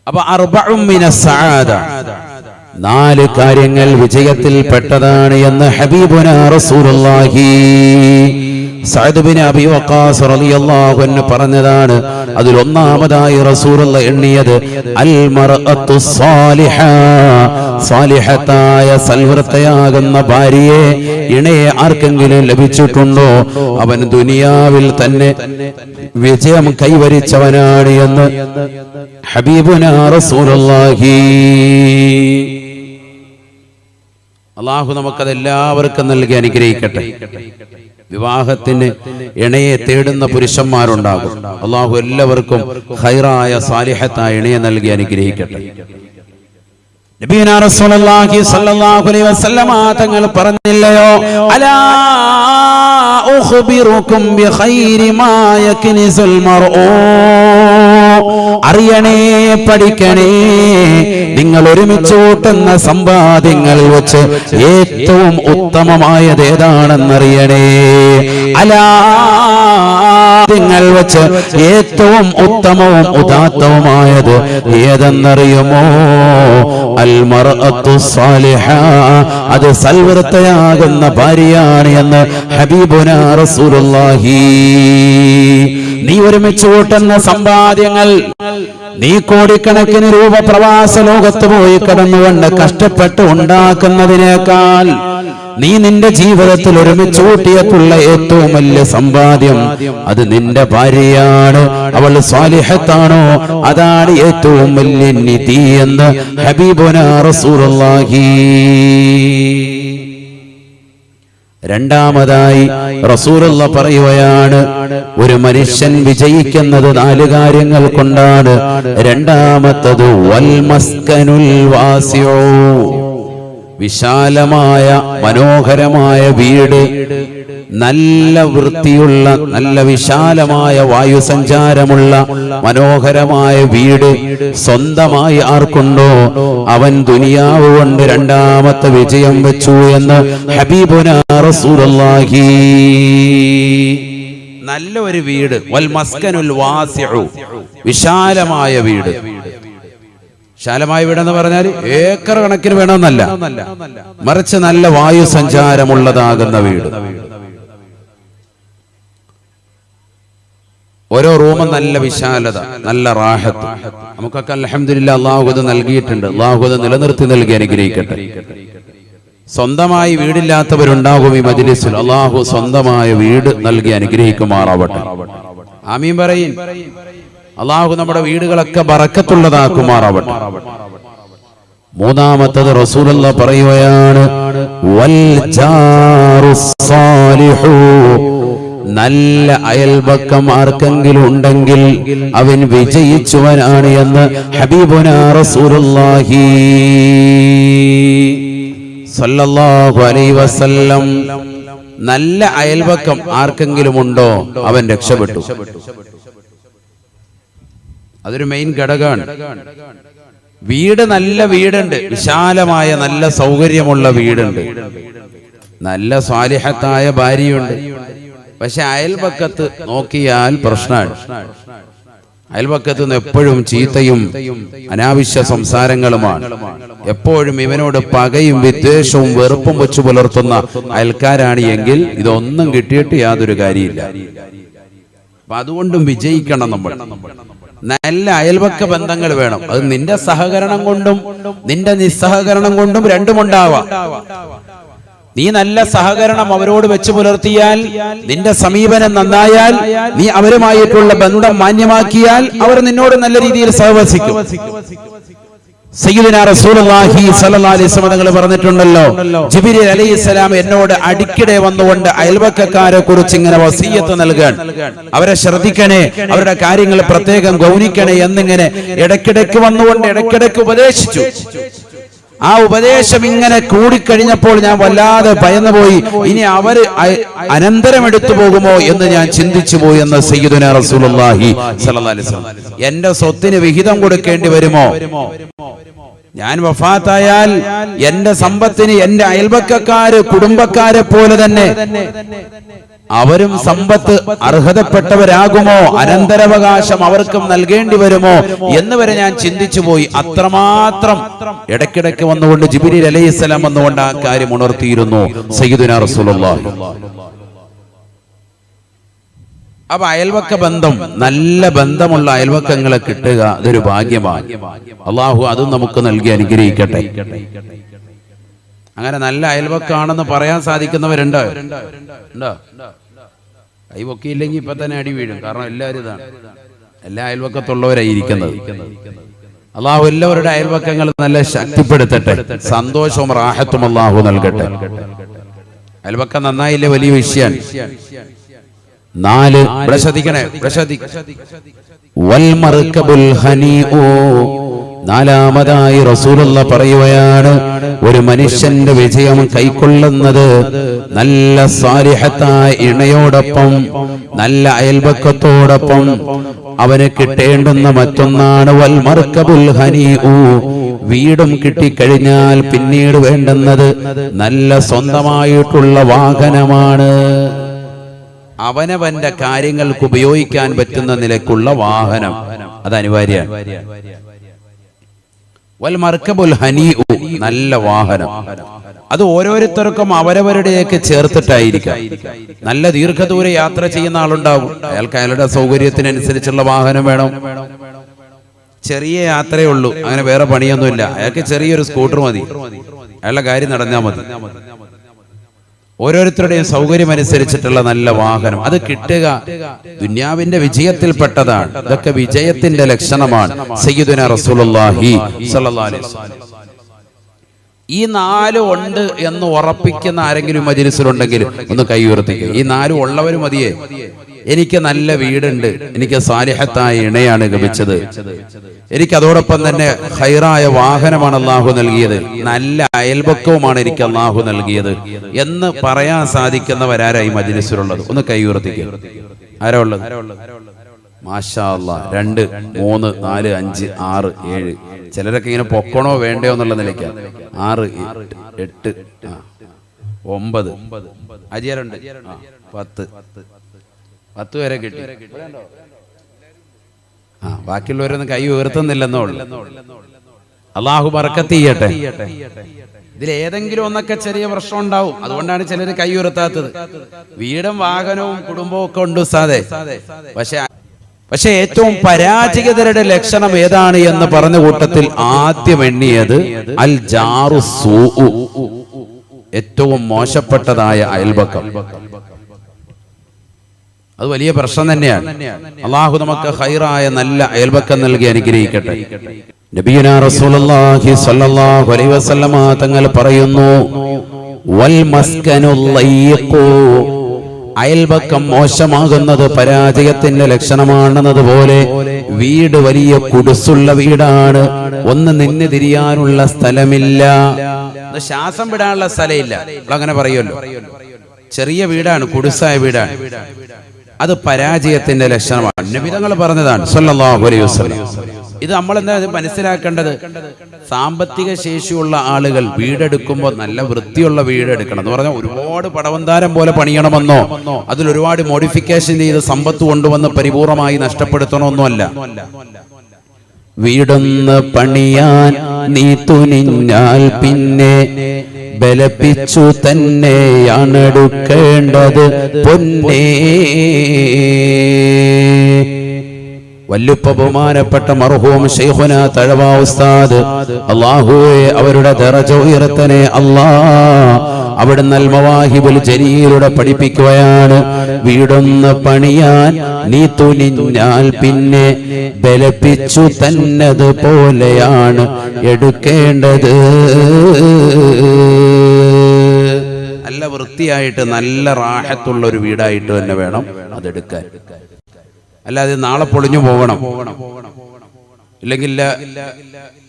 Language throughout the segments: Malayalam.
അപ്പൊ അർബഉം മിനസ് സആദ, 4 കാര്യങ്ങൾ വിജയത്തിൽ പെട്ടതാണ് എന്ന് ഹബീബുനാ റസൂലുള്ളാഹി സഅദ് ബിൻ അബി വഖാസ് റളിയല്ലാഹു അൻഹു പറഞ്ഞതാണ്. അതിൽ ഒന്നാമതായി റസൂലുള്ളാഹി എണ്ണിയത് അൽ മർഅത്തു സാലിഹ, സാലിഹത്തായ സൽവൃത്തയാകുന്ന ഭാര്യയെ ഇണയെ ആർക്കെങ്കിലും ലഭിച്ചിട്ടുണ്ടോ അവൻ ദുനിയാവിൽ തന്നെ വിജയം കൈവരിച്ചവനാണ് എന്ന് ഹബീബുനാ റസൂലുള്ളാഹി. അല്ലാഹു നമുക്കതെല്ലാവർക്കും നൽകി അനുഗ്രഹിക്കട്ടെ. വിവാഹത്തിന് ഇണയെ തേടുന്ന പുരുഷന്മാരുണ്ടാകും. അല്ലാഹു എല്ലാവർക്കും ഖൈറായ സാലിഹത്തായ ഇണയെ നൽകി അനുഗ്രഹിക്കട്ടെ. നബിയുനാ റസൂലുള്ളാഹി സ്വല്ലല്ലാഹു അലൈഹി വസല്ലമ തങ്ങൾ പറഞ്ഞില്ലയോ, അലാ ഉഖ്ബിറുക്കും ബിഖൈരി മാ യക്നിസുൽ മർഉ, അറിയണേ പഠിക്കണേ, നിങ്ങൾ ഒരുമിച്ച് കൂട്ടുന്ന സമ്പാദ്യങ്ങളിൽ വെച്ച് ഏറ്റവും ഉത്തമമായത് ഏതാണെന്നറിയണേ. അലാ, നിങ്ങൾ വെച്ച് ഏറ്റവും ഉത്തമവും ഉദാത്തവുമായത് ഏതെന്നറിയുമോ? അൽ മർഅത്തു സാലിഹ, അത് സൽവൃത്തയാകുന്ന ഭാര്യയാണ് എന്ന് ഹബീബുനാ റസൂലുള്ളാഹി. നീ ഒരുമിച്ച് കൂട്ടുന്ന സമ്പാദ്യങ്ങൾ, നീ കോടിക്കണക്കിന് രൂപ പ്രവാസ ലോകത്ത് പോയി കടന്നുകൊണ്ട് കഷ്ടപ്പെട്ട് ഉണ്ടാക്കുന്നതിനേക്കാൾ നീ നിന്റെ ജീവിതത്തിൽ ഒരുമിച്ച് കൂട്ടിയിട്ടുള്ള ഏറ്റവും വലിയ സമ്പാദ്യം അത് നിന്റെ ഭാര്യയാണ്. അവൾ സ്വാലിഹത്താണോ, അതാണ് ഏറ്റവും വലിയ നിധി എന്ന് ഹബീബുനാ റസൂലുള്ളാഹി. രണ്ടാമതായി റസൂലുള്ളാഹി പറയുകയാണ്, ഒരു മനുഷ്യൻ വിജയിക്കുന്നത് 4 കാര്യങ്ങൾ കൊണ്ടാണ്. രണ്ടാമത്തത് വൽ മസ്കനുൽ വാസിഉ, വിശാലമായ മനോഹരമായ വീട്, നല്ല വൃത്തിയുള്ള നല്ല വിശാലമായ വായുസഞ്ചാരമുള്ള മനോഹരമായ വീട് സ്വന്തമായി ആർക്കുണ്ടോ അവൻ ദുനിയാവ് കൊണ്ട് രണ്ടാമത്തെ വിജയം വെച്ചു എന്ന് ഹബീബുനാ റസൂലുള്ളാഹി. നല്ല ഒരു വീട്, വൽ മസ്കനുൽ വാസിഉ, വിശാലമായ വീട്. വിശാലമായ വീടെന്ന് പറഞ്ഞാൽ ഏക്കർ കണക്കിന് വേണമെന്നല്ല, മറിച്ച് നല്ല വായു സഞ്ചാരമുള്ളതാകുന്ന വീട്. ഓരോ റൂമും നല്ല വിശാലത, നല്ല റാഹത്ത്. നമുക്കൊക്കെ അൽഹംദുലില്ലാഹ് അല്ലാഹു അത് നൽകിയിട്ടുണ്ട്. അല്ലാഹു അത് നിലനിർത്തി നൽകി അനുഗ്രഹിക്കട്ടെ. സ്വന്തമായി വീടില്ലാത്തവരുണ്ടാകും ഈ മജ്ലിസിൽ. അല്ലാഹു സ്വന്തമായ വീട് നൽകി അനുഗ്രഹിക്കുമാറാവട്ടെ. ആമീൻ പറയിൻ. അല്ലാഹു നമ്മുടെ വീടുകളൊക്കെ ബറക്കത്തുള്ളതാക്കുമാറാവട്ടെ. മൂന്നാമത്തത് റസൂലുള്ളാഹി പറയുകയാണ്, വൽ ജാറുസ് സാലിഹു, നല്ല അയൽപക്കം ആർക്കെങ്കിലും ഉണ്ടെങ്കിൽ അവൻ വിജയിച്ചവനാണ് എന്ന് ഹബീബുനാ റസൂലുള്ളാഹി സല്ലല്ലാഹു അലൈഹി വസല്ലം. നല്ല അയൽപക്കം ആർക്കെങ്കിലും ഉണ്ടോ അവൻ രക്ഷപ്പെട്ടു. അതൊരു മെയിൻ ഘടകമാണ്. വീട്, നല്ല വീടുണ്ട്, വിശാലമായ നല്ല സൗകര്യമുള്ള വീടുണ്ട്, നല്ല സ്വാലിഹത്തായ ഭാര്യയുണ്ട്. പക്ഷെ അയൽപക്കത്ത് നോക്കിയാൽ പ്രശ്നമാണ്. അയൽപക്കത്ത് നിന്ന് എപ്പോഴും ചീത്തയും അനാവശ്യ സംസാരങ്ങളുമാണ്. എപ്പോഴും ഇവനോട് പകയും വിദ്വേഷവും വെറുപ്പും വെച്ചു പുലർത്തുന്ന അയൽക്കാരാണ് എങ്കിൽ ഇതൊന്നും കിട്ടിയിട്ട് യാതൊരു കാര്യമില്ല. അപ്പൊ അതുകൊണ്ടും വിജയിക്കണം നമ്മൾ. നല്ല അയൽപക്ക ബന്ധങ്ങൾ വേണം. അത് നിന്റെ സഹകരണം കൊണ്ടും നിന്റെ നിസ്സഹകരണം കൊണ്ടും രണ്ടുമുണ്ടാവാം. നീ നല്ല സഹകരണം അവരോട് വെച്ച് പുലർത്തിയാൽ, നിന്റെ സമീപനം നന്നായാൽ, നീ അവരുമായിട്ടുള്ള ബന്ധം മാന്യമാക്കിയാൽ അവർ നിന്നോട് നല്ല രീതിയിൽ സഹവസിക്കും. സയ്യിദുനാ റസൂലുള്ളാഹി സ്വല്ലല്ലാഹു അലൈഹി വസല്ലം തങ്ങൾ പറഞ്ഞിട്ടുണ്ടല്ലോ, ജിബ്രീൽ അലൈഹിസ്സലാം എന്നോട് അടിക്കടെ വന്നുകൊണ്ട് അയൽവക്കക്കാരെ കുറിച്ച് ഇങ്ങനെ വസിയ്യത്ത് നൽകാൻ, അവരെ ശ്രദ്ധിക്കണേ, അവരുടെ കാര്യങ്ങൾ പ്രത്യേകം ഗൗനിക്കണേ എന്നിങ്ങനെ ഇടയ്ക്കിടയ്ക്ക് വന്നുകൊണ്ട് ഇടയ്ക്കിടയ്ക്ക് ഉപദേശിച്ചു. ആ ഉപദേശം ഇങ്ങനെ കൂടിക്കഴിഞ്ഞപ്പോൾ ഞാൻ വല്ലാതെ ഭയന്നുപോയി. ഇനി അവർ അനന്തരം എടുത്തു പോകുമോ എന്ന് ഞാൻ ചിന്തിച്ചു പോയി എന്ന് സയ്യിദുനാ റസൂലുള്ളാഹി സ്വല്ലല്ലാഹു അലൈഹി വസല്ലം. എന്റെ സ്വത്തിന് വിഹിതം കൊടുക്കേണ്ടി വരുമോ? ഞാൻ വഫാത്തായാൽ എന്റെ സമ്പത്തിന് എന്റെ അയൽപക്കക്കാര് കുടുംബക്കാരെ പോലെ തന്നെ അവരും സമ്പത്ത് അർഹതപ്പെട്ടവരാകുമോ, അനന്തരാവകാശം അവർക്കും നൽകേണ്ടി വരുമോ എന്ന് വരെ ഞാൻ ചിന്തിച്ചു പോയി. അത്രമാത്രം ഇടയ്ക്കിടയ്ക്ക് വന്നുകൊണ്ട് ജിബ്രീൽ അലൈഹിസ്സലാം വന്നുകൊണ്ട് ആ കാര്യം ഉണർത്തിയിരുന്നു സയ്യിദുനാ റസൂലുള്ളാഹി. അപ്പൊ അയൽവക്ക ബന്ധം, നല്ല ബന്ധമുള്ള അയൽവക്കങ്ങളെ കിട്ടുക അതൊരു ഭാഗ്യമാണ്. അള്ളാഹു അതും നമുക്ക് നൽകി അനുഗ്രഹിക്കട്ടെ. അങ്ങനെ നല്ല അയൽവക്കാണെന്ന് പറയാൻ സാധിക്കുന്നവരുണ്ടോ? ഉണ്ടോ? കൈവക്കിയില്ലെങ്കിൽ ഇപ്പൊ തന്നെ അടി വീഴും. കാരണം എല്ലാവരും ഇതാണ്, എല്ലാ അയൽവക്കത്തുള്ളവരായിരിക്കുന്നത്. അള്ളാഹു എല്ലാവരുടെ അയൽവക്കങ്ങൾ നല്ല ശക്തിപ്പെടുത്തട്ടെ, സന്തോഷവും റാഹത്തും അള്ളാഹു നൽകട്ടെ. അയൽവക്കം നന്നായില്ലേ വലിയ വിഷയമാണ്. 4 ഇവിടെ ശ്രദ്ധിക്കണേ, വൽമർകബുൽ ഹനീഉ. 4-മതായി റസൂലുള്ള പറയുകയാണ്, ഒരു മനുഷ്യന്റെ വിജയം കൈക്കൊള്ളുന്നത് നല്ല സാലിഹത്തായ ഇണയോടൊപ്പം, നല്ല അയൽവക്കത്തോടൊപ്പം അവന് കിട്ടേണ്ടുന്ന മറ്റൊന്നാണ് വൽമർകബുൽ ഹനീഉ. വീടും കിട്ടിക്കഴിഞ്ഞാൽ പിന്നീട് വേണ്ടുന്നത് നല്ല സ്വന്തമായിട്ടുള്ള വാഹനമാണ്. അവനവന്റെ കാര്യങ്ങൾക്ക് ഉപയോഗിക്കാൻ പറ്റുന്ന നിലക്കുള്ള വാഹനം അത് അനിവാര്യമാണ്. വൽ മർകബുൽ ഹനീഉ, നല്ല വാഹനം. അത് ഓരോരുത്തർക്കും അവരവരുടെയൊക്കെ ചേർത്തിട്ടായിരിക്കാം. നല്ല ദീർഘദൂര യാത്ര ചെയ്യുന്ന ആളുണ്ടാകും, അയാൾക്ക് അയാളുടെ സൗകര്യത്തിനനുസരിച്ചുള്ള വാഹനം വേണം. ചെറിയ യാത്രയേ ഉള്ളൂ, അങ്ങനെ വേറെ പണിയൊന്നുമില്ല, അയാൾക്ക് ചെറിയൊരു സ്കൂട്ടർ മതി, അയാളുടെ കാര്യം നടന്നാൽ മതി. ഓരോരുത്തരുടെയും സൗകര്യം അനുസരിച്ചിട്ടുള്ള നല്ല വാഹനം അത് കിട്ടുക ദുനിയാവിന്റെ വിജയത്തിൽപ്പെട്ടതാണ്. ഇതൊക്കെ വിജയത്തിന്റെ ലക്ഷണമാണ്. സയ്യിദുനാ റസൂലുള്ളാഹി സ്വല്ലല്ലാഹു അലൈഹി വസല്ലം ഈ 4 ഉണ്ട് എന്ന് ഉറപ്പിക്കുന്ന ആരെങ്കിലും മജ്‌ലിസിലുണ്ടെങ്കിൽ ഒന്ന് കൈ ഉയർത്തിക്കുക. ഈ 4 ഉള്ളവരും മതിയേ. എനിക്ക് നല്ല വീടുണ്ട്, എനിക്ക് സാലിഹത്തായ ഇണയാണ് ലഭിച്ചത്, എനിക്ക് അതോടൊപ്പം തന്നെ ഖൈറായ വാഹനമാണ് അള്ളാഹു നൽകിയത്, നല്ല അയൽപക്കവുമാണ് എനിക്ക് അള്ളാഹു നൽകിയത് എന്ന് പറയാൻ സാധിക്കുന്നവരാരായി മജ്‌ലിസിലുള്ളത്? ഒന്ന് കൈ ഉയർത്തിക്കുക. ആരാ ഉള്ളത്? മാഷാ അല്ലാഹ്. 2, 3, 4, 5, 6, 7. ചിലരൊക്കെ ഇങ്ങനെ പൊക്കണോ വേണ്ടയോ എന്നുള്ള നിലയ്ക്കാണ്. 6, 8, 9 അജിയാരുണ്ട്. 10 വരെ കിട്ടി. ബാക്കിയുള്ളവരൊന്നും കൈ ഉയർത്തുന്നില്ലെന്നോ ഉള്ളു. അള്ളാഹു ബർക്കത്ത് ചെയ്യട്ടെ. ഇതിലേതെങ്കിലും ഒന്നൊക്കെ ചെറിയ പ്രശ്നം ഉണ്ടാവും, അതുകൊണ്ടാണ് ചിലർ കൈ ഉയർത്താത്തത്. വീടും വാഹനവും കുടുംബവും ഒക്കെ ഉണ്ട് ഉസ്താദേ, പക്ഷെ ഏറ്റവും പരാജയതരുടെ ലക്ഷണം ഏതാണ് എന്ന് പറഞ്ഞ കൂട്ടത്തിൽ ആദ്യം എണ്ണിയത് അൽ ജാറു സൂഉ, ഏറ്റവും മോശപ്പെട്ടതായ അയൽപക്കം. അത് വലിയ പ്രശ്നം തന്നെയാണ്. അള്ളാഹു നമുക്ക് ഖൈറായ നല്ല അയൽപക്കം നൽകി അനുഗ്രഹിക്കട്ടെ. നബിയുനാ റസൂലുള്ളാഹി സ്വല്ലല്ലാഹു അലൈഹി വസല്ലമ തങ്ങൾ പറയുന്നു, വൽ മസ്കനുൽ ലയ്യിഖു, അയൽപക്കം മോശമാകുന്നത് പരാജയത്തിന്റെ ലക്ഷണമാണെന്നതുപോലെ വീട് വലിയ കുടുസുള്ള വീടാണ്, ഒന്ന് നിന്ന് തിരിയാനുള്ള സ്ഥലമില്ല, ശ്വാസം വിടാനുള്ള സ്ഥലമില്ല, അങ്ങനെ പറയുമല്ലോ. ചെറിയ വീടാണ്, കുടുസായ വീടാണ്, അത് പരാജയത്തിന്റെ ലക്ഷണമാണ്. നബി തങ്ങൾ പറഞ്ഞതാണ് സല്ലല്ലാഹു അലൈഹി വസല്ലം. ഇത് നമ്മൾ എന്താ മനസ്സിലാക്കേണ്ടത്? സാമ്പത്തിക ശേഷിയുള്ള ആളുകൾ വീടെടുക്കുമ്പോൾ നല്ല വൃത്തിയുള്ള വീടെടുക്കണം എന്ന് പറഞ്ഞാൽ ഒരുപാട് പടവന്താരം പോലെ പണിയണമെന്നോ അതിൽ ഒരുപാട് മോഡിഫിക്കേഷൻ ചെയ്ത് സമ്പത്ത് കൊണ്ടുവന്ന് പരിപൂർണമായി നഷ്ടപ്പെടുത്തണമെന്നല്ല. വീടൊന്ന് പണിയാൻ നീ തുനിഞ്ഞാൽ പിന്നെ ബലപ്പിച്ചു തന്നെയാണ് എടുക്കേണ്ടത് പൊന്നേ. വല്ലുപ്പ ബഹുമാനപ്പെട്ട മർഹൂം ശൈഖുന തഴവ ഉസ്താദ്, അല്ലാഹുവേ അവരുടെ ദറജ ഉയർത്തനെ അല്ലാഹ്. അവിടുന്ന് അൽ മവാഹിബുൽ ജലീലൂടെ പഠിപ്പിക്കുകയാണ്, വീടൊന്ന് പണിയാൻ നീ തുനിഞ്ഞാൽ പിന്നെ ബലപ്പിച്ചു തന്നത് പോലെയാണ് എടുക്കേണ്ടത്. നല്ല വൃത്തിയായിട്ട് നല്ല റാഹത്തുള്ള ഒരു വീടായിട്ട് തന്നെ വേണം അതെടുക്കാൻ. അല്ലാതെ നാളെ പൊളിഞ്ഞു പോകണം, ഇല്ലെങ്കിൽ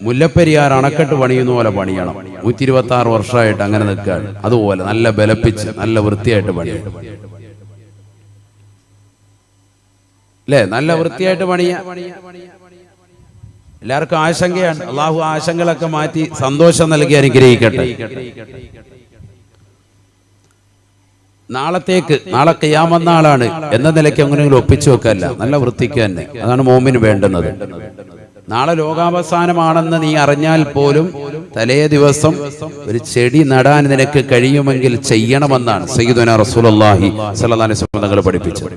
മുല്ലപ്പെരിയാർ അണക്കെട്ട് പണിയുന്ന പോലെ പണിയണം. 126 വർഷമായിട്ട് അങ്ങനെ നിൽക്കുകയാണ്. അതുപോലെ നല്ല ബലപ്പിച്ച് നല്ല വൃത്തിയായിട്ട് പണിയണം അല്ലേ? നല്ല വൃത്തിയായിട്ട് പണിയാ. എല്ലാവർക്കും ആശങ്കയാണ്. അള്ളാഹു ആശങ്കകളൊക്കെ മാറ്റി സന്തോഷം നൽകി അനുഗ്രഹിക്കട്ടെ. നാളെ ഖിയാമത്ത് നാളാണ് എന്ന നിലയ്ക്ക് എങ്ങനെയെങ്കിലും ഒപ്പിച്ചു വെക്കല്ല, നല്ല വൃത്തിക്ക് തന്നെ. അതാണ് മോമിന് വേണ്ടുന്നത്. നാളെ ലോകാവസാനമാണെന്ന് നീ അറിഞ്ഞാൽ പോലും തലേ ദിവസം ഒരു ചെടി നടാൻ നിനക്ക് കഴിയുമെങ്കിൽ ചെയ്യണമെന്നാണ് സയ്യിദുനാ റസൂലുള്ളാഹി സ്വല്ലല്ലാഹു അലൈഹി വസല്ലം തങ്ങൾ പഠിപ്പിച്ചത്.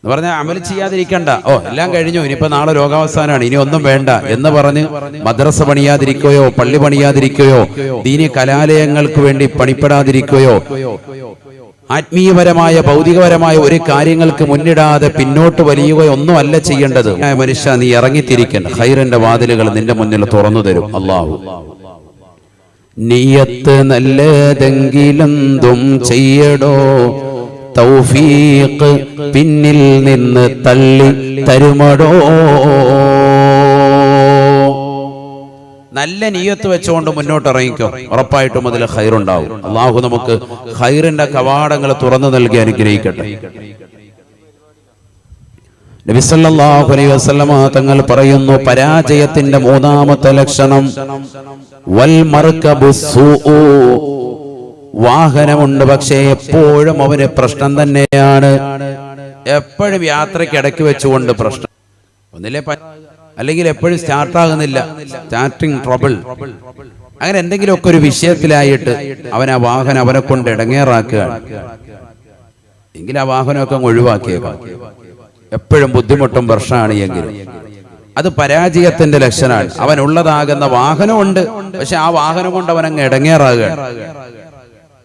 എന്ന് പറഞ്ഞാൽ അമൽ ചെയ്യാതിരിക്കണ്ട, എല്ലാം കഴിഞ്ഞു, ഇനിയിപ്പോ നാളെ ലോകാവസാനമാണ്, ഇനി ഒന്നും വേണ്ട എന്ന് പറഞ്ഞ് മദ്രസ പണിയാതിരിക്കുകയോ പള്ളി പണിയാതിരിക്കുകയോ ദീനി കലാലയങ്ങൾക്ക് വേണ്ടി പണിപ്പെടാതിരിക്കുകയോ ആത്മീയപരമായ ഭൗതികപരമായ ഒരു കാര്യങ്ങൾക്ക് മുന്നിടാതെ പിന്നോട്ട് വലിയുകയോ ഒന്നും അല്ല ചെയ്യേണ്ടത്. മനുഷ്യ, നീ ഇറങ്ങിത്തിരിക്കണം, ഖൈറിന്റെ വാതിലുകൾ നിന്റെ മുന്നിൽ തുറന്നു തരും അല്ലാഹു. നിയ്യത്ത് നല്ലതെങ്കിലെന്തും ചെയ്യടോ, തൗഫീഖ് പിന്നിൽ നിന്ന് തള്ളി തരുമടോ. നല്ല നിയ്യത്ത് വെച്ചുകൊണ്ട് മുന്നോട്ട് ഇറങ്ങിക്കോ, ഉറപ്പായിട്ടും അതിൽ ഖൈറുണ്ടാവും. അള്ളാഹു നമുക്ക് ഖൈറിന്റെ കവാടങ്ങൾ തുറന്നു നൽകി അനുഗ്രഹിക്കട്ടെ. നബി സല്ലല്ലാഹു അലൈഹി വസല്ലമ തങ്ങൾ പറയുന്നു, പരാജയത്തിന്റെ മൂന്നാമത്തെ ലക്ഷണം വൽ മർകബുസ്സൂ, വാഹനമുണ്ട് പക്ഷേ എപ്പോഴും അവന് പ്രശ്നം തന്നെയാണ്. എപ്പോഴും യാത്രയ്ക്കിടയ്ക്ക് വെച്ചുകൊണ്ട് പ്രശ്നം, ഒന്നിലെ അല്ലെങ്കിൽ എപ്പോഴും സ്റ്റാർട്ടാകുന്നില്ല, സ്റ്റാർട്ടിങ് ട്രബിൾ, അങ്ങനെ എന്തെങ്കിലുമൊക്കെ ഒരു വിഷയത്തിലായിട്ട് അവൻ ആ വാഹനം അവനെ കൊണ്ട് ഇടങ്ങേറാക്കുകയാണ്. എങ്കിൽ ആ വാഹനമൊക്കെ അങ്ങ് ഒഴിവാക്കിയേക്കാം. എപ്പോഴും ബുദ്ധിമുട്ടും പ്രശ്നമാണ് എങ്കിൽ അത് പരാജയത്തിന്റെ ലക്ഷണമാണ്. അവൻ ഉള്ളതാകുന്ന വാഹനമുണ്ട്, പക്ഷെ ആ വാഹനം കൊണ്ട് അവൻ അങ്ങ് ഇടങ്ങേറാകുകയാണ്.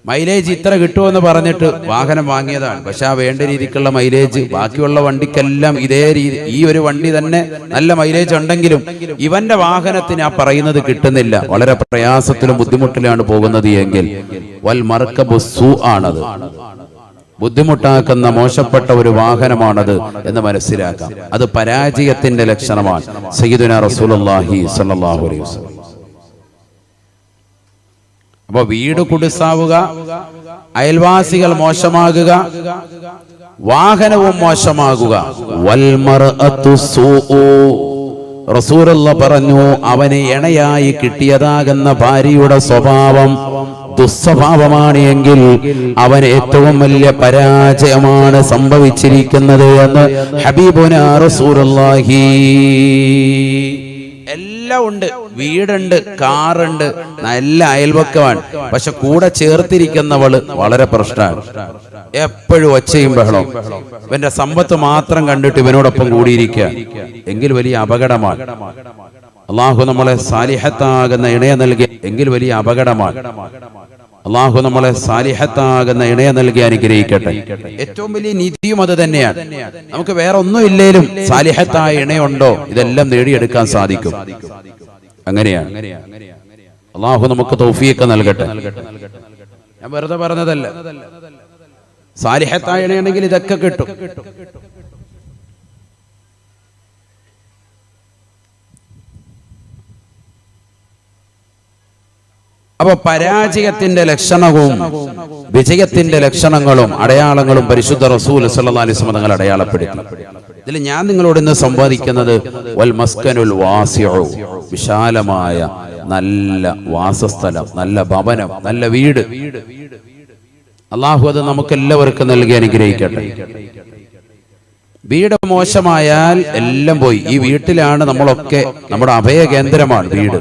മൈലേജ് ഇത്ര കിട്ടുമെന്ന് പറഞ്ഞിട്ട് വാഹനം വാങ്ങിയതാണ്, പക്ഷെ ആ വേണ്ട രീതിക്കുള്ള മൈലേജ് ബാക്കിയുള്ള വണ്ടിക്കെല്ലാം ഇതേ രീതി, ഈ ഒരു വണ്ടി തന്നെ നല്ല മൈലേജ് ഉണ്ടെങ്കിലും ഇവന്റെ വാഹനത്തിന് ആ പറയുന്നത് കിട്ടുന്നില്ല, വളരെ പ്രയാസത്തിലും ബുദ്ധിമുട്ടിലാണ് പോകുന്നത് എങ്കിൽ വൽ മർകബുസ്സൂ ആണത്, ബുദ്ധിമുട്ടാക്കുന്ന മോശപ്പെട്ട ഒരു വാഹനമാണത് എന്ന് മനസ്സിലാക്കാം. അത് പരാജയത്തിന്റെ ലക്ഷണമാണ്. സയ്യിദുനാ റസൂലുള്ളാഹി സ്വല്ലല്ലാഹു അലൈഹി വസല്ലം. അപ്പൊ വീട് കുടിസാവുക, അയൽവാസികൾ മോശമാകുക, വാഹനവും മോശമാകുക. വൽ മർഅതു സൂഉ, റസൂലുള്ളാഹി പറഞ്ഞു, അവന് ഇണയായി കിട്ടിയതാകുന്ന ഭാര്യയുടെ സ്വഭാവം ദുസ്വഭാവമാണ് എങ്കിൽ അവൻ ഏറ്റവും വലിയ പരാജയമാണ് സംഭവിച്ചിരിക്കുന്നത് എന്ന് ഹബീബുനാ റസൂലുള്ളാഹി. എല്ലാം ഉണ്ട്, വീടുണ്ട്, കാറുണ്ട്, നല്ല അയൽവക്കമാണ്, പക്ഷെ കൂടെ ചേർത്തിരിക്കുന്നവള് വളരെ പ്രശ്നമാണ്. എപ്പോഴും ഒച്ചയും ബഹളം, ഇവന്റെ സമ്പത്ത് മാത്രം കണ്ടിട്ട് ഇവനോടൊപ്പം കൂടിയിരിക്കുക എങ്കിൽ വലിയ അപകടമാണ്. അള്ളാഹു നമ്മളെ സാലിഹത്താകുന്ന ഇണയെ നൽകി എങ്കിൽ വലിയ അപകടമാണ്. അള്ളാഹു നമ്മളെ സാലിഹത്താകുന്ന ഇണയെ നൽകി അനുഗ്രഹിക്കട്ടെ. ഏറ്റവും വലിയ നീതിയും അത് തന്നെയാണ്. നമുക്ക് വേറെ ഒന്നും ഇല്ലേലും സാലിഹത്തായ ഇണയുണ്ടോ ഇതെല്ലാം നേടിയെടുക്കാൻ സാധിക്കും. അങ്ങനെയാണ്. അള്ളാഹു നമുക്ക് തൗഫീഖ് നൽകട്ടെ. ഞാൻ വെറുതെ പറഞ്ഞതല്ല, സാലിഹത്തായ ഇണയുണ്ടെങ്കിൽ ഇതൊക്കെ കിട്ടും. അപ്പൊ പരാജയത്തിന്റെ ലക്ഷണവും വിജയത്തിന്റെ ലക്ഷണങ്ങളും അടയാളങ്ങളും പരിശുദ്ധ റസൂൽ സല്ലല്ലാഹു അലൈഹി വസല്ലം തങ്ങൾ അടയാളപ്പെടുത്തി. ഇതിൽ ഞാൻ നിങ്ങളോട് ഇന്ന് സംവാദിക്കുന്നത് വൽ മസ്കനുൽ വാസിഉ, വിശാലമായ നല്ല വാസസ്ഥലം, നല്ല ഭവനം, നല്ല വീട്. അള്ളാഹു അത് നമുക്ക് എല്ലാവർക്കും നൽകി അനുഗ്രഹിക്കട്ടെ. വീട് മോശമായാൽ എല്ലാം പോയി. ഈ വീട്ടിലാണ് നമ്മളൊക്കെ, നമ്മുടെ അഭയ കേന്ദ്രമാണ് വീട്.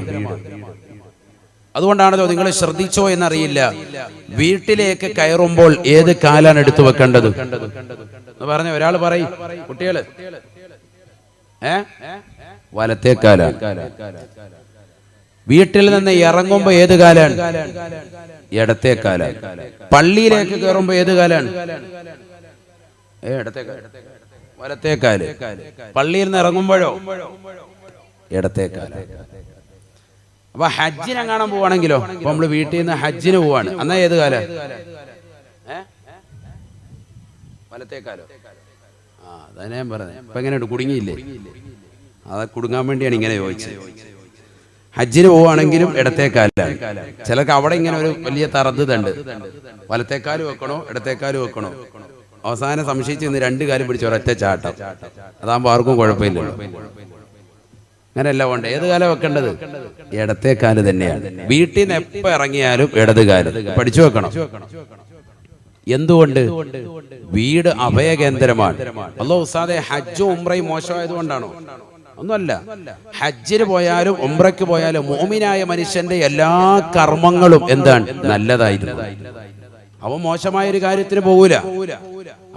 അതുകൊണ്ടാണല്ലോ, നിങ്ങൾ ശ്രദ്ധിച്ചോ എന്നറിയില്ല, വീട്ടിലേക്ക് കയറുമ്പോൾ ഏത് കാലാണ് എടുത്തു വെക്കേണ്ടത് എന്ന് പറഞ്ഞ ഒരാൾ പറയും, കുട്ടികള് വലത്തെ കാലാണ്. വീട്ടിൽ നിന്ന് ഇറങ്ങുമ്പോ ഏത് കാലാണ്? ഇടത്തെ കാലാണ്. പള്ളിയിലേക്ക് കയറുമ്പോ ഏത് കാലാണ്? വലത്തെ കാല്. പള്ളിയിൽ നിന്ന് ഇറങ്ങുമ്പോഴോ ഇടത്തെ കാല്. അപ്പൊ ഹജ്ജിനെ കാണാൻ പോവാണെങ്കിലോ, അപ്പൊ നമ്മള് വീട്ടിൽ നിന്ന് ഹജ്ജിന് പോവാണ്, എന്നാ ഏത് കാലം? വലത്തേക്കാലോ? ആ, അതാ ഞാൻ പറഞ്ഞത്. ഇപ്പൊ എങ്ങനെയുണ്ട്, കുടുങ്ങിയില്ലേ? അത് കുടുങ്ങാൻ വേണ്ടിയാണ് ഇങ്ങനെ ചോദിച്ചത്. ഹജ്ജിന് പോവാണെങ്കിലും ഇടത്തേക്കാലാണ്. ചിലർക്ക് അവിടെ ഇങ്ങനെ ഒരു വലിയ തറദ്ദുണ്ട്, വലത്തേക്കാല് വെക്കണോ ഇടത്തേക്കാല് വെക്കണോ. അവസാനം സംശയിച്ച് ഇന്ന് രണ്ടു കാലം പിടിച്ച് ഒരൊറ്റ ചാട്ടം. അതാകുമ്പോ ആർക്കും കുഴപ്പമില്ലല്ലോ. അങ്ങനെയല്ല വേണ്ട, ഏത് കാലം വെക്കേണ്ടത്? ഇടത്തെ കാല് തന്നെയാണ്. വീട്ടിൽ നിന്ന് എപ്പോ ഇറങ്ങിയാലും ഇടത് കാല് പഠിച്ചു വെക്കണം. എന്തുകൊണ്ട്? വീട് അഭയകേന്ദ്രമാണ്. അല്ലാഹു ഉസ്താദേ ഹജ്ജും ഉംറയും മോശമായതുകൊണ്ടാണോ? ഒന്നുമല്ല. ഹജ്ജിന് പോയാലും ഉംറയ്ക്ക് പോയാലും മുഅ്മിനായ മനുഷ്യന്റെ എല്ലാ കർമ്മങ്ങളും എന്താണ്? നല്ലതായിരുന്നു. അവൻ മോശമായ ഒരു കാര്യത്തിന് പോകൂല.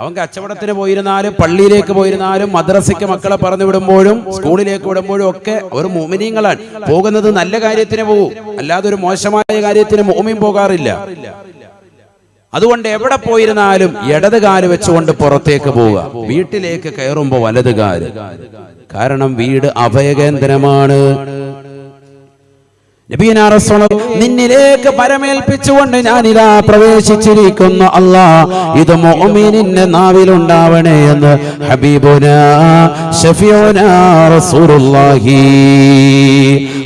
അവൻ കച്ചവടത്തിന് പോയിരുന്നാലും പള്ളിയിലേക്ക് പോയിരുന്നാലും മദ്രസയ്ക്ക് മക്കളെ പറഞ്ഞു വിടുമ്പോഴും സ്കൂളിലേക്ക് വിടുമ്പോഴും ഒക്കെ ഒരു മുഅ്മിനീങ്ങളാണ്. പോകുന്നത് നല്ല കാര്യത്തിന് പോകും, അല്ലാതെ ഒരു മോശമായ കാര്യത്തിന് മുഅ്മിൻ പോകാറില്ല. അതുകൊണ്ട് എവിടെ പോയിരുന്നാലും ഇടത് കാല് വെച്ചുകൊണ്ട് പുറത്തേക്ക് പോവുക, വീട്ടിലേക്ക് കയറുമ്പോ വലത് കാല്. കാരണം വീട് അഭയകേന്ദ്രമാണ്. നബിയനാ റസൂൽ നിന്നിലേക്ക് പരമേൽപ്പിച്ചുകൊണ്ട് ഞാനിതാ പ്രവേശിച്ചിരിക്കുന്നു അല്ലാ, ഇത് മുഅ്മിനിന്റെ നാവിലുണ്ടാവണേ എന്ന് ഹബീബുനാ ശഫീഉനാ റസൂലുള്ളാഹി